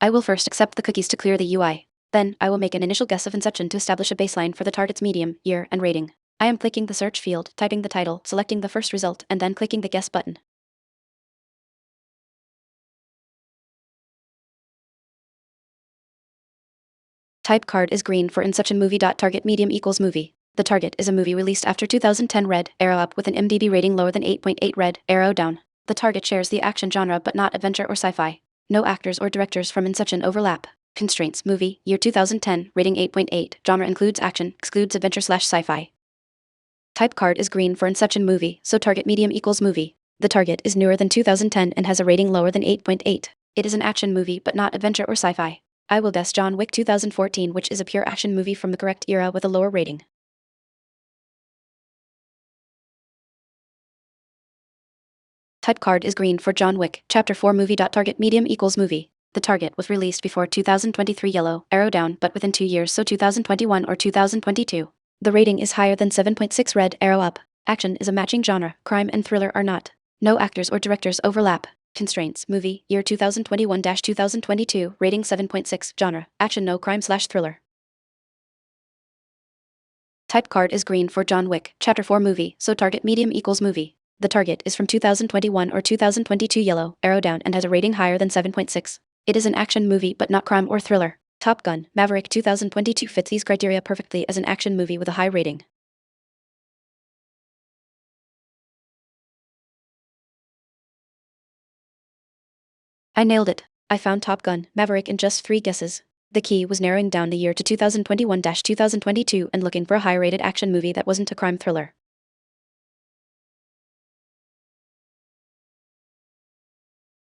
I will first accept the cookies to clear the UI. Then, I will make an initial guess of inception to establish a baseline for the target's medium, year, and rating. I am clicking the search field, typing the title, selecting the first result, and then clicking the guess button. Type card is green for inception movie. Target medium equals movie. The target is a movie released after 2010. Red arrow up with an IMDb rating lower than 8.8. Red arrow down. The target shares the action genre but not adventure or sci-fi. No actors or directors from Inception overlap. Constraints: movie, year 2010, rating 8.8. Genre includes action, excludes adventure/sci-fi. Type card is green for Inception movie, so target medium equals movie. The target is newer than 2010 and has a rating lower than 8.8. It is an action movie but not adventure or sci-fi. I will guess John Wick 2014, which is a pure action movie from the correct era with a lower rating. Type card is green for John Wick, Chapter 4 movie. Target medium equals movie. The target was released before 2023. Yellow arrow down, but within 2 years, so 2021 or 2022. The rating is higher than 7.6. Red arrow up. Action is a matching genre, crime and thriller are not. No actors or directors overlap. Constraints: movie, year 2021-2022, rating 7.6. Genre, action, no crime/thriller. Type card is green for John Wick, Chapter 4 movie, so target medium equals movie. The target is from 2021 or 2022. Yellow arrow down and has a rating higher than 7.6. It is an action movie but not crime or thriller. Top Gun: Maverick 2022 fits these criteria perfectly as an action movie with a high rating. I nailed it. I found Top Gun: Maverick in just 3 guesses. The key was narrowing down the year to 2021-2022 and looking for a high-rated action movie that wasn't a crime thriller.